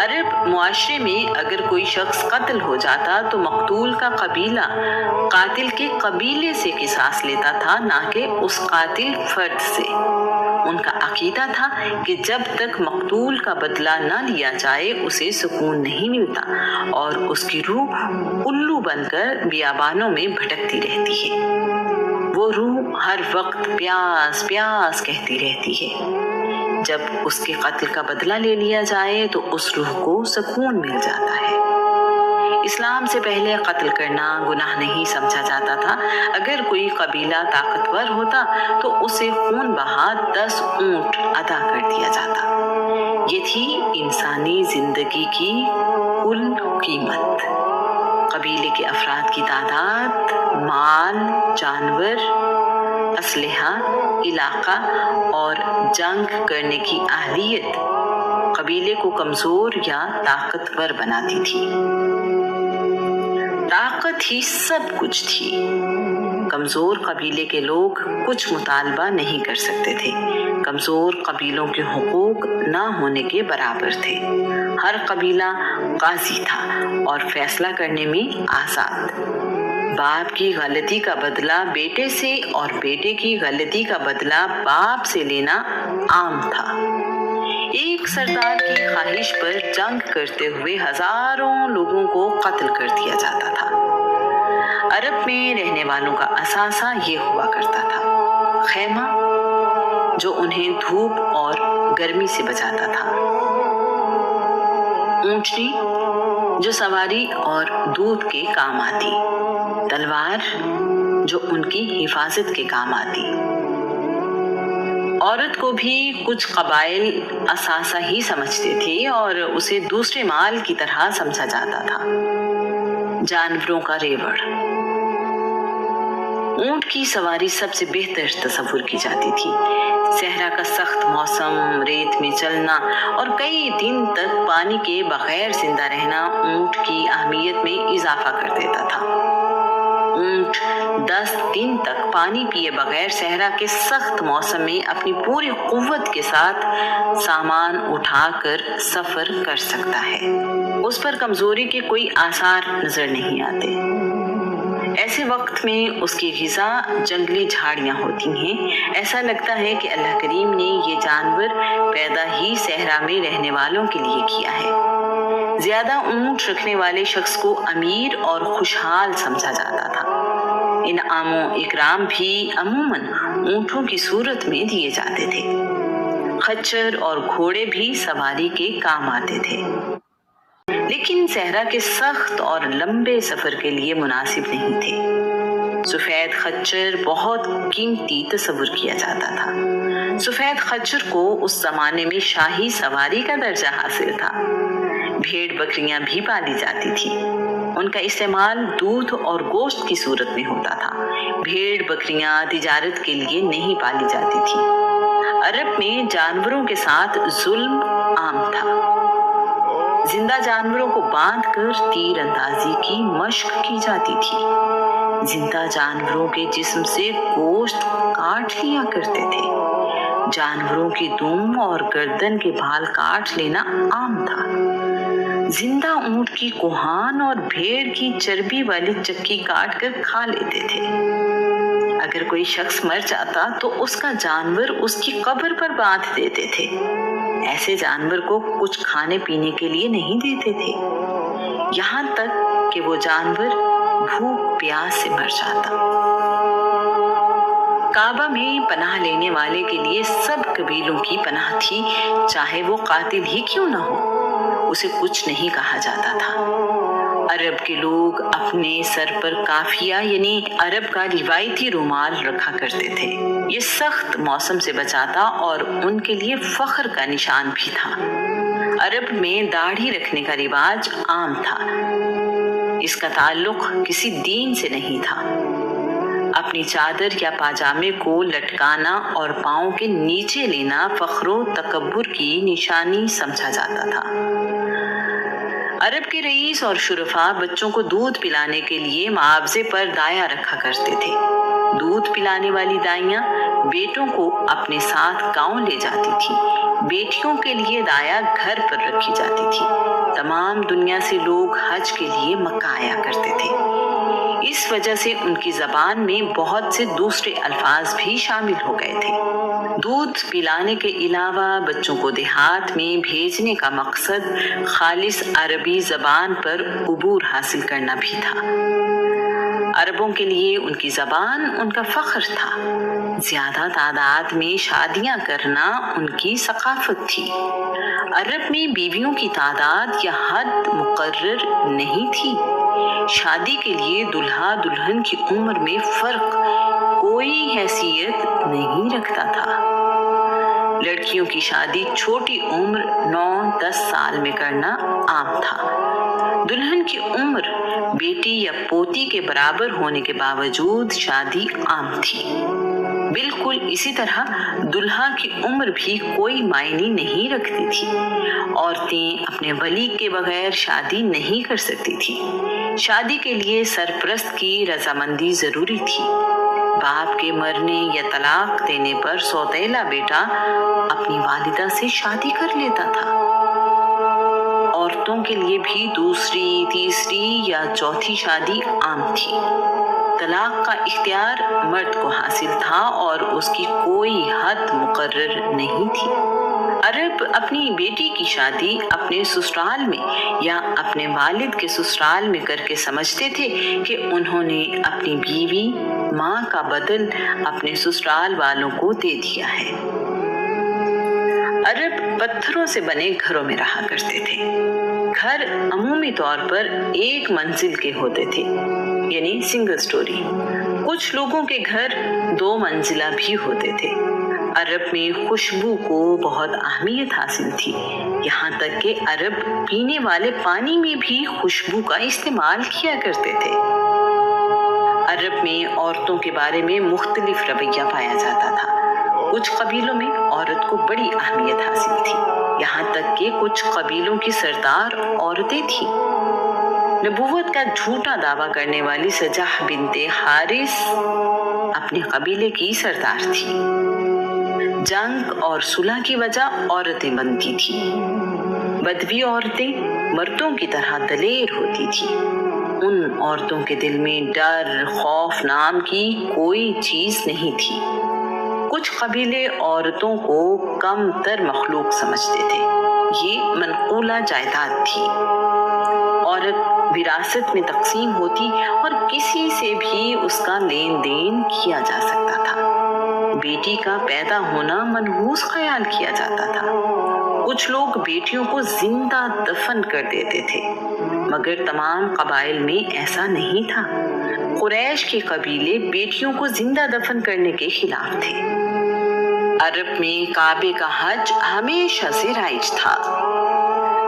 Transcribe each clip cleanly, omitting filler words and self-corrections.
عرب معاشرے میں اگر کوئی شخص قتل ہو جاتا تو مقتول کا قبیلہ قاتل کے قبیلے سے قصاص لیتا تھا، نہ کہ اس قاتل فرد سے۔ ان کا عقیدہ تھا کہ جب تک مقتول کا بدلہ نہ لیا جائے اسے سکون نہیں ملتا اور اس کی روح الو بن کر بیابانوں میں بھٹکتی رہتی ہے۔ وہ روح ہر وقت پیاس پیاس کہتی رہتی ہے۔ جب اس کے قتل کا بدلہ لے لیا جائے تو اس روح کو سکون مل جاتا ہے۔ اسلام سے پہلے قتل کرنا گناہ نہیں سمجھا جاتا تھا۔ اگر کوئی قبیلہ طاقتور ہوتا تو اسے خون بہا 10 اونٹ ادا کر دیا جاتا۔ یہ تھی انسانی زندگی کی کل قیمت۔ قبیلے کے افراد کی تعداد، مال، جانور، اسلحہ، علاقہ اور جنگ کرنے کی اہلیت قبیلے کو کمزور یا طاقتور بناتی تھی۔ طاقت ہی سب کچھ تھی۔ کمزور قبیلے کے لوگ کچھ مطالبہ نہیں کر سکتے تھے۔ کمزور قبیلوں کے حقوق نہ ہونے کے برابر تھے۔ ہر قبیلہ قاضی تھا اور فیصلہ کرنے میں آزاد۔ باپ کی غلطی کا بدلہ بیٹے سے اور بیٹے کی غلطی کا بدلہ باپ سے لینا عام تھا۔ ایک سردار کی خواہش پر جنگ کرتے ہوئے ہزاروں لوگوں کو قتل کر دیا جاتا تھا۔ عرب میں رہنے والوں کا اثاثہ یہ ہوا کرتا تھا: خیمہ، جو انہیں دھوپ اور گرمی سے بچاتا تھا، اونٹنی، جو سواری اور دودھ کے کام آتی، تلوار، جو ان کی حفاظت کے کام آتی۔ عورت کو بھی کچھ قبائل اثاثہ ہی سمجھتے تھے اور اسے دوسرے مال کی طرح سمجھا جاتا تھا۔ جانوروں کا ریوڑ، اونٹ کی سواری سب سے بہتر تصور کی جاتی تھی۔ صحرا کا سخت موسم، ریت میں چلنا اور کئی دن تک پانی کے بغیر زندہ رہنا اونٹ کی اہمیت میں اضافہ کر دیتا تھا۔ اونٹ 10 دن تک پانی پیے بغیر صحرا کے سخت موسم میں اپنی پوری قوت کے ساتھ سامان اٹھا کر سفر کر سکتا ہے۔ اس پر کمزوری کے کوئی آثار نظر نہیں آتے۔ ایسے وقت میں اس کی غذا جنگلی جھاڑیاں ہوتی ہیں۔ ایسا لگتا ہے کہ اللہ کریم نے یہ جانور پیدا ہی صحرا میں رہنے والوں کے لیے کیا ہے۔ زیادہ اونٹ رکھنے والے شخص کو امیر اور خوشحال سمجھا جاتا تھا۔ انعام و اکرام بھی عموماً اونٹوں کی صورت میں دیے جاتے تھے۔ خچر اور گھوڑے بھی سواری کے کام آتے تھے، لیکن صحرا کے سخت اور لمبے سفر کے لیے مناسب نہیں تھے۔ سفید خچر بہت قیمتی تصور کیا جاتا تھا۔ سفید خچر کو اس زمانے میں شاہی سواری کا درجہ حاصل تھا۔ بھیڑ بکریاں بھی پالی جاتی تھی۔ ان کا استعمال دودھ اور گوشت کی صورت میں ہوتا تھا۔ بھیڑ بکریاں تجارت کے لیے نہیں پالی جاتی تھی۔ عرب میں جانوروں کے ساتھ ظلم عام تھا۔ زندہ جانوروں کو باندھ کر تیر اندازی کی مشق کی جاتی تھی۔ زندہ جانوروں کے جسم سے گوشت کاٹ لیا کرتے تھے۔ جانوروں کی دم اور گردن کے بال کاٹ لینا عام تھا۔ زندہ اونٹ کی کوہان اور بھیڑ کی چربی والی چکی کاٹ کر کھا لیتے تھے۔ اگر کوئی شخص مر جاتا تو اس کا جانور اس کی قبر پر باندھ دیتے تھے۔ ایسے جانور کو کچھ کھانے پینے کے لیے نہیں دیتے تھے، یہاں تک کہ وہ جانور بھوک پیاس سے مر جاتا۔ کعبہ میں پناہ لینے والے کے لیے سب قبیلوں کی پناہ تھی، چاہے وہ قاتل ہی کیوں نہ ہو۔ اسے کچھ نہیں کہا جاتا تھا۔ عرب کے لوگ اپنے سر پر کافیہ یعنی عرب کا روایتی رومال رکھا کرتے تھے۔ یہ سخت موسم سے بچاتا اور ان کے لیے فخر کا نشان بھی تھا۔ عرب میں داڑھی رکھنے کا رواج عام تھا۔ اس کا تعلق کسی دین سے نہیں تھا۔ اپنی چادر یا پاجامے کو لٹکانا اور پاؤں کے نیچے لینا فخر و تکبر کی نشانی سمجھا جاتا تھا۔ عرب کے رئیس اور شرفا بچوں کو دودھ پلانے کے لیے معاوضے پر دایا رکھا کرتے تھے۔ دودھ پلانے والی دائیاں بیٹوں کو اپنے ساتھ گاؤں لے جاتی تھی، بیٹیوں کے لیے دایا گھر پر رکھی جاتی تھی۔ تمام دنیا سے لوگ حج کے لیے مکہ آیا کرتے تھے۔ اس وجہ سے ان کی زبان میں بہت سے دوسرے الفاظ بھی شامل ہو گئے تھے۔ دودھ پلانے کے علاوہ بچوں کو دیہات میں بھیجنے کا مقصد خالص عربی زبان پر عبور حاصل کرنا بھی تھا۔ عربوں کے لیے ان کی زبان ان کا فخر تھا۔ زیادہ تعداد میں شادیاں کرنا ان کی ثقافت تھی۔ عرب میں بیویوں کی تعداد یا حد مقرر نہیں تھی۔ شادی کے لیے دلہا دلہن کی عمر میں فرق کوئی حیثیت نہیں رکھتا تھا۔ لڑکیوں کی شادی چھوٹی عمر 9-10 سال میں کرنا عام تھا۔ دلہن کی عمر بیٹی یا پوتی کے برابر ہونے کے باوجود شادی عام تھی۔ بالکل اسی طرح دلہا کی عمر بھی کوئی معنی نہیں رکھتی تھی۔ عورتیں اپنے ولی کے بغیر شادی نہیں کر سکتی تھی۔ شادی کے لیے سرپرست کی رضامندی ضروری تھی۔ باپ کے مرنے یا طلاق دینے پر سوتیلا بیٹا اپنی والدہ سے شادی کر لیتا تھا۔ عورتوں کے لیے بھی دوسری، تیسری یا چوتھی شادی عام تھی۔ طلاق کا اختیار مرد کو حاصل تھا اور اس کی کوئی حد مقرر نہیں تھی۔ عرب اپنی بیٹی کی شادی اپنے سسرال میں یا اپنے والد کے سسرال میں کر کے سمجھتے تھے کہ انہوں نے اپنی بیوی ماں کا بدل اپنے سسرال والوں کو دے دیا ہے۔ عرب پتھروں سے بنے گھروں میں رہا کرتے تھے۔ گھر عمومی طور پر ایک منزل کے ہوتے تھے، یعنی سنگل سٹوری۔ کچھ لوگوں کے گھر 2 منزلہ بھی ہوتے تھے۔ عرب میں خوشبو کو بہت اہمیت حاصل تھی، یہاں تک کہ عرب پینے والے پانی میں بھی خوشبو کا استعمال کیا کرتے تھے۔ عرب میں عورتوں کے بارے میں مختلف رویہ پایا جاتا تھا۔ کچھ قبیلوں میں عورت کو بڑی اہمیت حاصل تھی، یہاں تک کہ کچھ قبیلوں کی سردار عورتیں تھیں۔ نبوت کا جھوٹا دعویٰ کرنے والی سجاح بنت حارث اپنے قبیلے کی سردار تھی۔ جنگ اور صلح کی وجہ عورتیں بنتی تھیں۔ بدوی عورتیں مردوں کی طرح دلیر ہوتی تھیں۔ ان عورتوں کے دل میں ڈر، خوف نام کی کوئی چیز نہیں تھی۔ کچھ قبیلے عورتوں کو کم تر مخلوق سمجھتے تھے۔ یہ منقولہ جائیداد تھی۔ عورت وراثت میں تقسیم ہوتی اور کسی سے بھی اس کا لین دین کیا جا سکتا تھا۔ بیٹی کا پیدا ہونا منحوس خیال کیا جاتا تھا۔ کچھ لوگ بیٹیوں کو زندہ دفن کر دیتے تھے، مگر تمام قبائل میں ایسا نہیں تھا۔ قریش کے قبیلے بیٹیوں کو زندہ دفن کرنے کے خلاف تھے۔ عرب میں کعبے کا حج ہمیشہ سے رائج تھا۔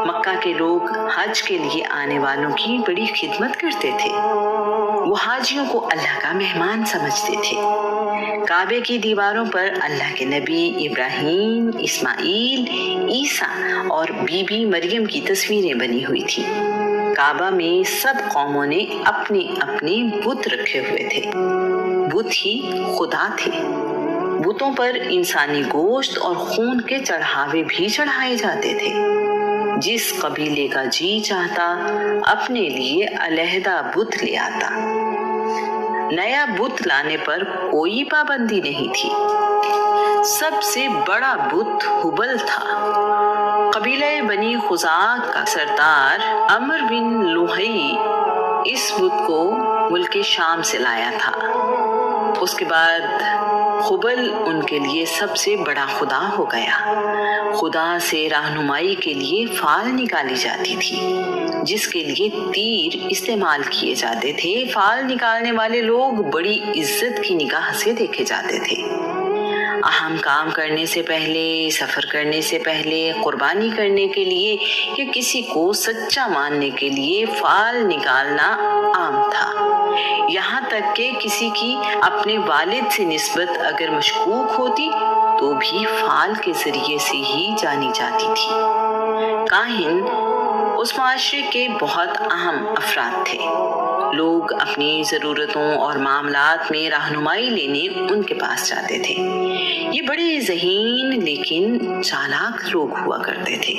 مکہ کے لوگ حج کے لیے آنے والوں کی بڑی خدمت کرتے تھے۔ وہ حاجیوں کو اللہ کا مہمان سمجھتے تھے۔ کعبے کی دیواروں پر اللہ کے نبی ابراہیم، اسماعیل، عیسیٰ اور بی بی مریم کی تصویریں بنی ہوئی تھیں۔ کعبہ میں سب قوموں نے اپنے اپنے بت رکھے ہوئے تھے۔ بت ہی خدا تھے۔ بتوں پر انسانی گوشت اور خون کے چڑھاوے بھی چڑھائے جاتے تھے۔ جس قبیلے کا جی چاہتا اپنے لیے علیحدہ بت لے آتا۔ نیا بت لانے پر کوئی پابندی نہیں تھی۔ سب سے بڑا بت ہبل تھا۔ قبیلہ بنی خزاع کا سردار عمر بن لوہی اس بت کو ملک شام سے لایا تھا۔ اس کے بعد ہبل ان کے لیے سب سے بڑا خدا ہو گیا۔ خدا سے رہنمائی کے لیے فال نکالی جاتی تھی، جس کے لیے تیر استعمال کیے جاتے تھے۔ فال نکالنے والے لوگ بڑی عزت کی نگاہ سے دیکھے جاتے تھے۔ اہم کام کرنے سے پہلے، سفر کرنے سے پہلے، قربانی کرنے کے لیے یا کسی کو سچا ماننے کے لیے فال نکالنا عام تھا۔ یہاں تک کہ کسی کی اپنے والد سے نسبت اگر مشکوک ہوتی تو بھی فال کے ذریعے سے ہی جانی جاتی تھی۔ کاہن اس معاشرے کے بہت اہم افراد تھے۔ لوگ اپنی ضرورتوں اور معاملات میں رہنمائی لینے ان کے پاس جاتے تھے۔ یہ بڑے ذہین لیکن چالاک لوگ ہوا کرتے تھے۔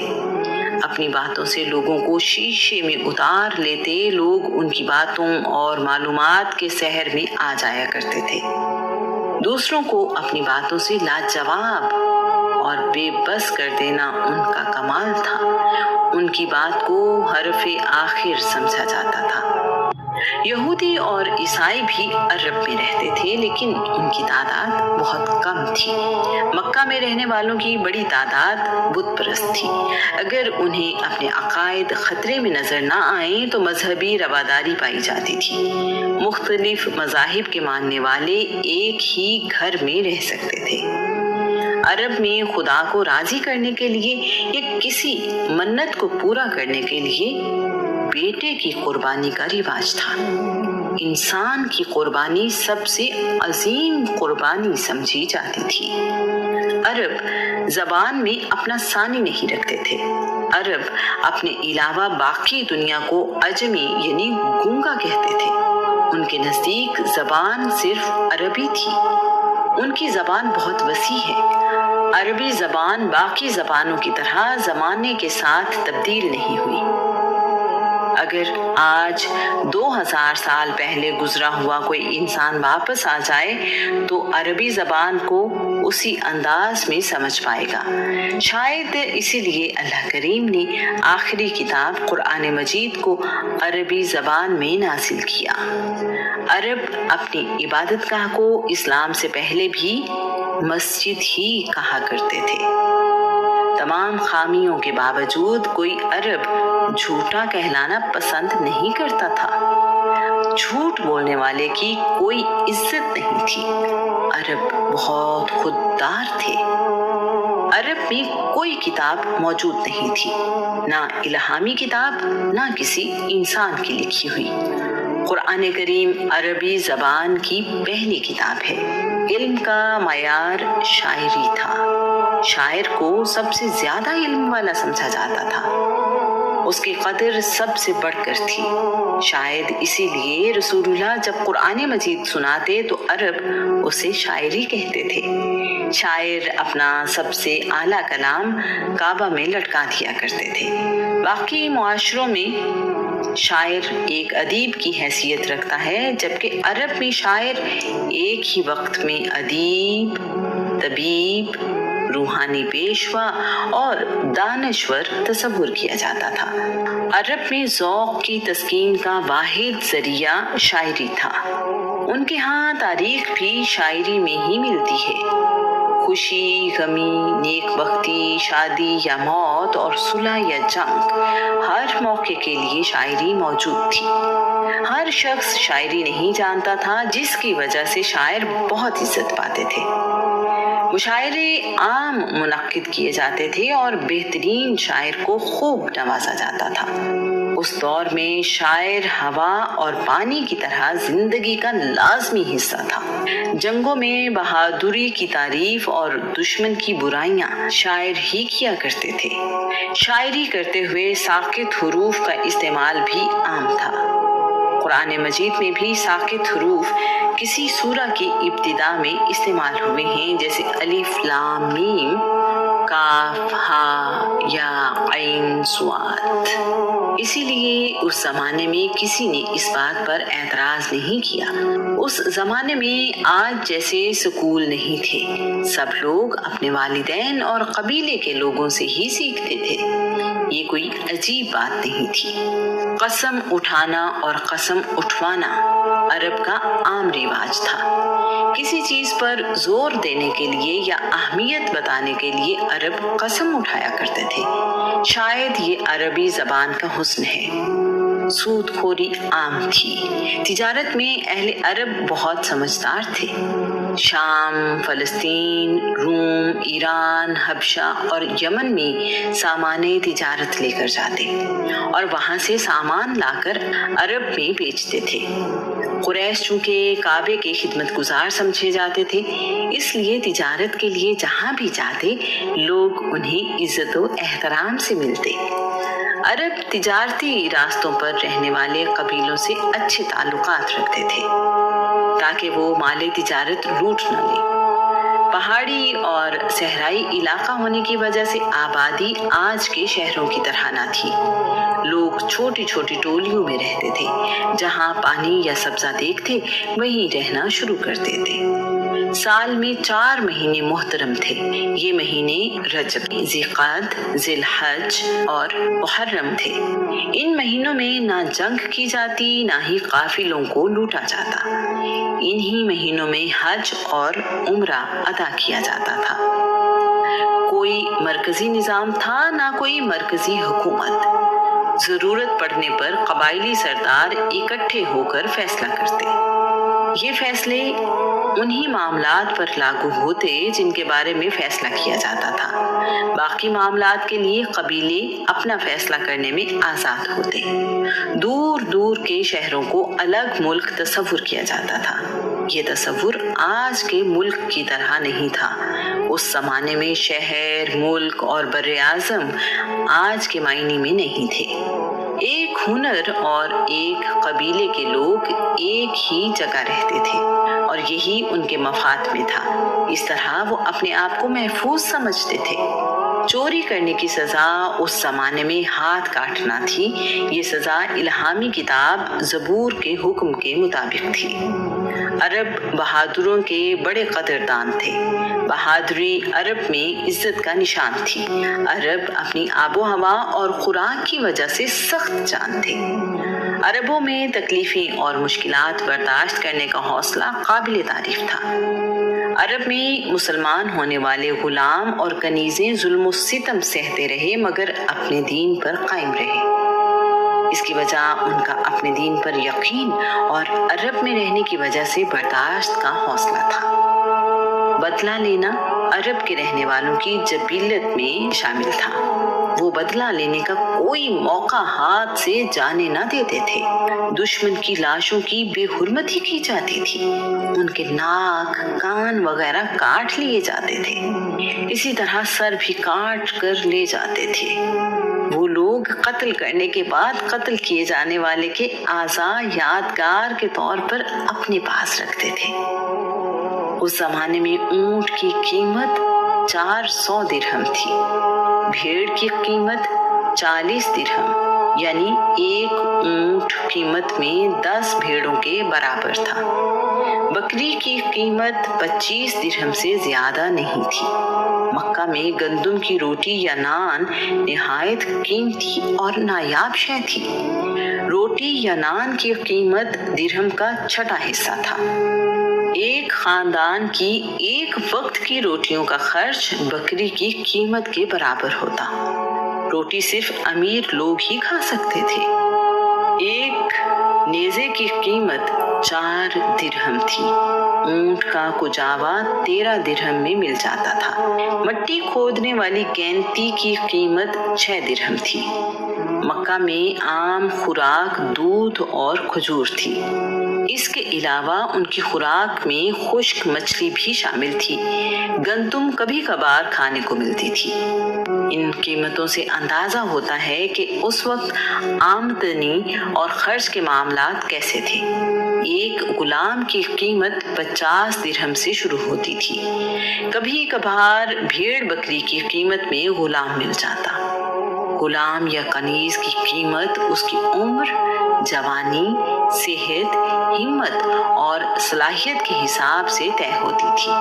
اپنی باتوں سے لوگوں کو شیشے میں اتار لیتے، لوگ ان کی باتوں اور معلومات کے سحر میں آ جایا کرتے تھے۔ دوسروں کو اپنی باتوں سے لاجواب اور بے بس کر دینا ان کا کمال تھا۔ ان کی بات کو حرف آخر سمجھا جاتا تھا۔ یہودی اور عیسائی بھی عرب میں رہتے تھے، لیکن ان کی تعداد بہت کم تھی۔ مکہ میں رہنے والوں کی بڑی تعداد بت پرست تھی۔ اگر انہیں اپنے عقائد خطرے میں نظر نہ آئیں تو مذہبی رواداری پائی جاتی تھی۔ مختلف مذاہب کے ماننے والے ایک ہی گھر میں رہ سکتے تھے۔ عرب میں خدا کو راضی کرنے کے لیے یا کسی منت کو پورا کرنے کے لیے بیٹے کی قربانی کا رواج تھا۔ انسان کی قربانی سب سے عظیم قربانی سمجھی جاتی تھی۔ عرب زبان میں اپنا ثانی نہیں رکھتے تھے۔ عرب اپنے علاوہ باقی دنیا کو عجمی یعنی گونگا کہتے تھے۔ ان کے نزدیک زبان صرف عربی تھی۔ ان کی زبان بہت وسیع ہے۔ عربی زبان باقی زبانوں کی طرح زمانے کے ساتھ تبدیل نہیں ہوئی۔ اگر آج 2000 سال پہلے گزرا ہوا کوئی انسان واپس آ جائے تو عربی زبان کو اسی انداز میں سمجھ پائے گا۔ شاید اسی لیے اللہ کریم نے آخری کتاب قرآن مجید کو عربی زبان میں نازل کیا۔ عرب اپنی عبادت گاہ کو اسلام سے پہلے بھی مسجد ہی کہا کرتے تھے۔ تمام خامیوں کے باوجود کوئی عرب جھوٹا کہلانا پسند نہیں کرتا تھا۔ جھوٹ بولنے والے کی کوئی عزت نہیں تھی۔ عرب بہت خوددار تھے۔ عرب میں کوئی کتاب موجود نہیں تھی، نہ الہامی کتاب نہ کسی انسان کی لکھی ہوئی۔ قرآن کریم عربی زبان کی پہلی کتاب ہے۔ علم کا معیار شاعری تھا۔ شاعر کو سب سے زیادہ علم والا سمجھا جاتا تھا۔ اس کی قدر سب سے بڑھ کر تھی۔ شاید اسی لیے رسول اللہ جب قرآن مجید سناتے تو عرب اسے شاعری کہتے تھے۔ شاعر اپنا سب سے اعلیٰ کلام کعبہ میں لٹکا دیا کرتے تھے۔ باقی معاشروں میں شاعر ایک ادیب کی حیثیت رکھتا ہے، جبکہ عرب میں شاعر ایک ہی وقت میں ادیب، طبیب، روحانی پیشوا اور دانشور تصور کیا جاتا تھا۔ عرب میں ذوق کی تسکین کا واحد ذریعہ شاعری تھا۔ ان کے ہاں تاریخ بھی شاعری میں ہی ملتی ہے۔ خوشی، غمی، نیک بختی، شادی یا موت اور صلح یا جنگ، ہر موقع کے لیے شاعری موجود تھی۔ ہر شخص شاعری نہیں جانتا تھا، جس کی وجہ سے شاعر بہت عزت پاتے تھے۔ مشاعرے عام منعقد کیے جاتے تھے اور بہترین شاعر کو خوب نوازا جاتا تھا۔ اس دور میں شاعر ہوا اور پانی کی طرح زندگی کا لازمی حصہ تھا۔ جنگوں میں بہادری کی تعریف اور دشمن کی برائیاں شاعر ہی کیا کرتے تھے۔ شاعری کرتے ہوئے ساکت حروف کا استعمال بھی عام تھا۔ قرآن مجید میں بھی ساکت حروف کسی سورہ کی ابتدا میں استعمال ہوئے ہیں، جیسے الف لام میم، کاف ہا یا عین صاد۔ اسی لیے اس زمانے میں کسی نے اس بات پر اعتراض نہیں کیا۔ اس زمانے میں آج جیسے سکول نہیں تھے۔ سب لوگ اپنے والدین اور قبیلے کے لوگوں سے ہی سیکھتے تھے۔ یہ کوئی عجیب بات نہیں تھی۔ قسم اٹھانا اور قسم اٹھوانا عرب کا عام رواج تھا۔ کسی چیز پر زور دینے کے لیے یا اہمیت بتانے کے لیے عرب قسم اٹھایا کرتے تھے۔ شاید یہ عربی زبان کا حسن ہے۔ سود خوری عام تھی۔ تجارت میں اہل عرب بہت سمجھدار تھے۔ شام، فلسطین، روم، ایران، حبشہ اور یمن میں سامان تجارت لے کر جاتے اور وہاں سے سامان لا کر عرب میں بیچتے تھے۔ قریش چونکہ کعبے کے خدمت گزار سمجھے جاتے تھے، اس لیے تجارت کے لیے جہاں بھی جاتے لوگ انہیں عزت و احترام سے ملتے۔ عرب تجارتی راستوں پر رہنے والے قبیلوں سے اچھے تعلقات رکھتے تھے تاکہ وہ مال تجارت لوٹ نہ لیں۔ پہاڑی اور صحرائی علاقہ ہونے کی وجہ سے آبادی آج کے شہروں کی طرح نہ تھی۔ لوگ چھوٹی چھوٹی ٹولیوں میں رہتے تھے، جہاں پانی یا سبزہ دیکھتے وہیں رہنا شروع کرتے تھے۔ سال میں 4 مہینے محترم تھے۔ یہ مہینے رجب، ذی-قعد، ذی الحج اور محرم تھے۔ ان مہینوں میں نہ جنگ کی جاتی نہ ہی قافلوں کو لوٹا جاتا۔ انہی مہینوں میں حج اور عمرہ ادا کیا جاتا تھا۔ کوئی مرکزی نظام تھا نہ کوئی مرکزی حکومت۔ ضرورت پڑنے پر قبائلی سردار اکٹھے ہو کر فیصلہ کرتے۔ یہ فیصلے انہی معاملات پر لاگو ہوتے جن کے بارے میں فیصلہ کیا جاتا تھا۔ باقی معاملات کے لیے قبیلے اپنا فیصلہ کرنے میں آزاد ہوتے۔ دور دور کے شہروں کو الگ ملک تصور کیا جاتا تھا۔ یہ تصور آج کے ملک کی طرح نہیں تھا۔ اس زمانے میں شہر، ملک اور بر اعظم آج کے معنی میں نہیں تھے۔ ایک ہنر اور ایک قبیلے کے لوگ ایک ہی جگہ رہتے تھے اور یہی ان کے مفاد میں تھا۔ اس طرح وہ اپنے آپ کو محفوظ سمجھتے تھے۔ چوری کرنے کی سزا اس زمانے میں ہاتھ کاٹنا تھی۔ یہ سزا الہامی کتاب زبور کے حکم کے مطابق تھی۔ عرب بہادروں کے بڑے قدردان تھے۔ بہادری عرب میں عزت کا نشان تھی۔ عرب اپنی آب و ہوا اور خوراک کی وجہ سے سخت جان تھے۔ عربوں میں تکلیفیں اور مشکلات برداشت کرنے کا حوصلہ قابل تعریف تھا۔ عرب میں مسلمان ہونے والے غلام اور کنیزیں ظلم و ستم سہتے رہے مگر اپنے دین پر قائم رہے۔ اس کی وجہ ان کا اپنے دین پر یقین اور عرب میں رہنے کی وجہ سے برداشت کا حوصلہ تھا۔ بدلہ لینا عرب کے رہنے والوں کی جبلت میں شامل تھا۔ وہ بدلہ لینے کا کوئی موقع ہاتھ سے جانے نہ دیتے تھے۔ دشمن کی لاشوں کی بے حرمتی کی جاتی تھی۔ ان کے ناک، کان وغیرہ کاٹ لیے جاتے تھے۔ اسی طرح سر بھی کاٹ کر لے جاتے تھے۔ وہ لوگ قتل کرنے کے بعد قتل کیے جانے والے کے اعضاء یادگار کے طور پر اپنے پاس رکھتے تھے۔ اس زمانے میں اونٹ کی قیمت 400 درہم تھی۔ بھیڑ کی قیمت 40 درہم، یعنی ایک اونٹ قیمت میں 10 بھیڑوں کے برابر تھا۔ بکری کی قیمت 25 درہم سے زیادہ نہیں تھی۔ مکہ میں گندم کی روٹی یا نان نہایت قیمتی اور نایاب شے تھی۔ روٹی یا نان کی قیمت درہم کا 6واں حصہ تھا۔ ایک خاندان کی ایک وقت کی روٹیوں کا خرچ بکری کی قیمت کے برابر ہوتا۔ روٹی صرف امیر لوگ ہی کھا سکتے تھے۔ ایک نیزے کی قیمت 4 درہم تھی۔ اونٹ کا کجاوا 13 درہم میں مل جاتا تھا۔ مٹی کھودنے والی گینتی کی قیمت 6 درہم تھی۔ مکہ میں عام خوراک دودھ اور کھجور تھی۔ اس کے علاوہ ان کی خوراک میں خشک مچھلی بھی شامل تھی۔ گندم کبھی کبھار کھانے کو ملتی تھی۔ ان قیمتوں سے اندازہ ہوتا ہے کہ اس وقت آمدنی اور خرچ کے معاملات کیسے تھے۔ ایک غلام کی قیمت 50 درہم سے شروع ہوتی تھی۔ کبھی کبھار بھیڑ بکری کی قیمت میں غلام مل جاتا۔ غلام یا کنیز کی قیمت اس کی عمر، جوانی، صحت، ہمت اور صلاحیت کے حساب سے طے ہوتی تھی۔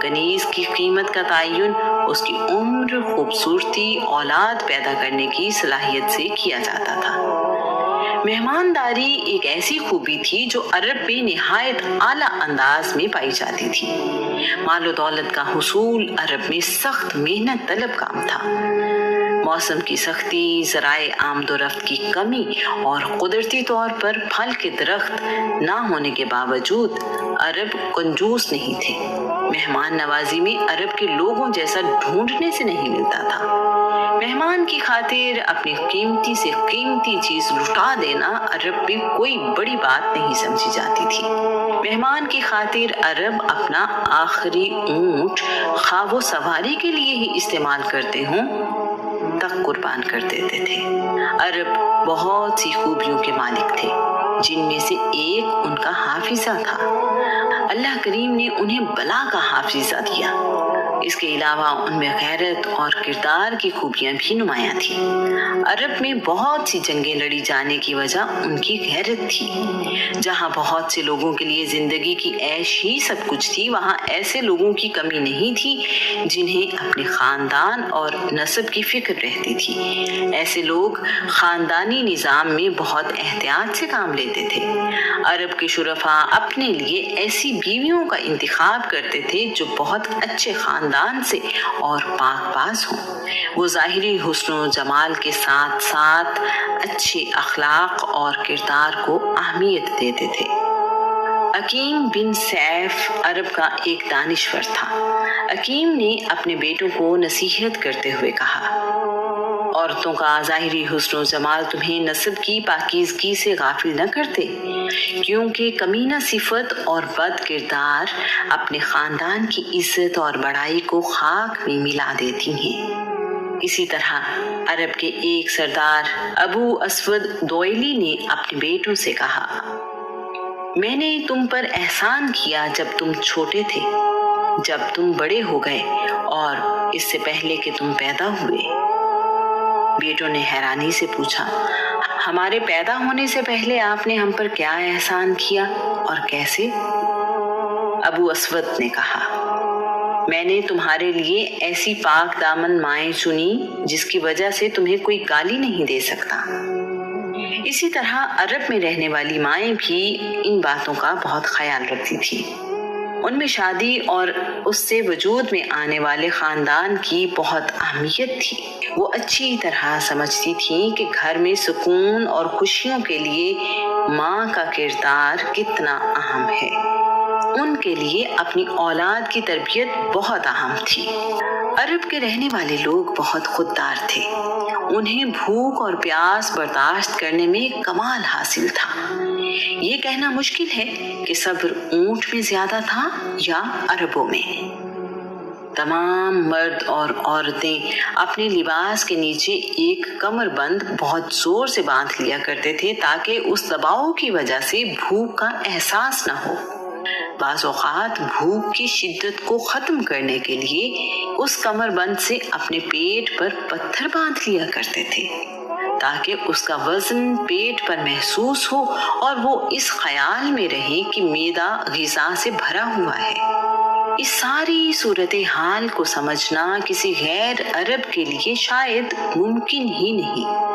کنیز کی قیمت کا تعین اس کی عمر، خوبصورتی، اولاد پیدا کرنے کی صلاحیت سے کیا جاتا تھا۔ مہمانداری ایک ایسی خوبی تھی جو عرب میں نہایت اعلیٰ انداز میں پائی جاتی تھی۔ مال و دولت کا حصول عرب میں سخت محنت طلب کام تھا۔ موسم کی سختی، ذرائع آمد و رفت کی کمی اور قدرتی طور پر پھل کے درخت نہ ہونے کے باوجود عرب کنجوس نہیں تھے۔ مہمان نوازی میں عرب کے لوگوں جیسا ڈھونڈنے سے نہیں ملتا تھا۔ مہمان کی خاطر اپنی قیمتی سے قیمتی چیز لٹا دینا عرب میں کوئی بڑی بات نہیں سمجھی جاتی تھی۔ مہمان کی خاطر عرب اپنا آخری اونٹ خواہ وہ سواری کے لیے ہی استعمال کرتے ہوں، تک قربان کر دیتے تھے۔ عرب بہت سی خوبیوں کے مالک تھے، جن میں سے ایک ان کا حافظہ تھا۔ اللہ کریم نے انہیں بلا کا حافظہ دیا۔ اس کے علاوہ ان میں غیرت اور کردار کی خوبیاں بھی نمایاں تھیں۔ عرب میں بہت سی جنگیں لڑی جانے کی وجہ ان کی غیرت تھی۔ جہاں بہت سے لوگوں کے لیے زندگی کی عیش ہی سب کچھ تھی، وہاں ایسے لوگوں کی کمی نہیں تھی جنہیں اپنے خاندان اور نسب کی فکر رہتی تھی۔ ایسے لوگ خاندانی نظام میں بہت احتیاط سے کام لیتے تھے۔ عرب کے شرفاء اپنے لیے ایسی بیویوں کا انتخاب کرتے تھے جو بہت اچھے خاندان سے اور پاک باز ہوں۔ وہ ظاہری حسن و جمال کے ساتھ ساتھ اچھے اخلاق اور کردار کو اہمیت دیتے تھے۔ حکیم بن سیف عرب کا ایک دانشور تھا۔ حکیم نے اپنے بیٹوں کو نصیحت کرتے ہوئے کہا، عورتوں کا ظاہری حسن و جمال تمہیں نسب کی پاکیزگی سے غافل نہ کرتے، کیونکہ کمینہ صفت اور بد کردار اپنے خاندان کی عزت اور بڑائی کو خاک میں ملا دیتی ہیں۔ اسی طرح عرب کے ایک سردار ابو اسود دوئلی نے اپنے بیٹوں سے کہا، میں نے تم پر احسان کیا جب تم چھوٹے تھے، جب تم بڑے ہو گئے اور اس سے پہلے کہ تم پیدا ہوئے۔ بیٹوں نے حیرانی سے پوچھا، ہمارے پیدا ہونے سے پہلے آپ نے ہم پر کیا احسان کیا اور کیسے؟ ابو اسود نے کہا، میں نے تمہارے لیے ایسی پاک دامن مائیں چنی جس کی وجہ سے تمہیں کوئی گالی نہیں دے سکتا۔ اسی طرح عرب میں رہنے والی مائیں بھی ان باتوں کا بہت خیال رکھتی تھی۔ ان میں شادی اور اس سے وجود میں آنے والے خاندان کی بہت اہمیت تھی۔ وہ اچھی طرح سمجھتی تھیں کہ گھر میں سکون اور خوشیوں کے لیے ماں کا کردار کتنا اہم ہے۔ ان کے لیے اپنی اولاد کی تربیت بہت اہم تھی۔ عرب کے رہنے والے لوگ بہت خوددار تھے۔ انہیں بھوک اور پیاس برداشت کرنے میں کمال حاصل تھا۔ یہ کہنا مشکل ہے کہ صبر اونٹ میں زیادہ تھا یا عربوں میں۔ تمام مرد اور عورتیں اپنے لباس کے نیچے ایک کمر بند بہت زور سے باندھ لیا کرتے تھے تاکہ اس دباؤ کی وجہ سے بھوک کا احساس نہ ہو۔ بعض اوقات بھوک کی شدت کو ختم کرنے کے لیے اس کمر بند سے اپنے پیٹ پر پتھر باندھ لیا کرتے تھے تاکہ اس کا وزن پیٹ پر محسوس ہو اور وہ اس خیال میں رہے کہ معدہ غذا سے بھرا ہوا ہے۔ اس ساری صورتحال کو سمجھنا کسی غیر عرب کے لیے شاید ممکن ہی نہیں۔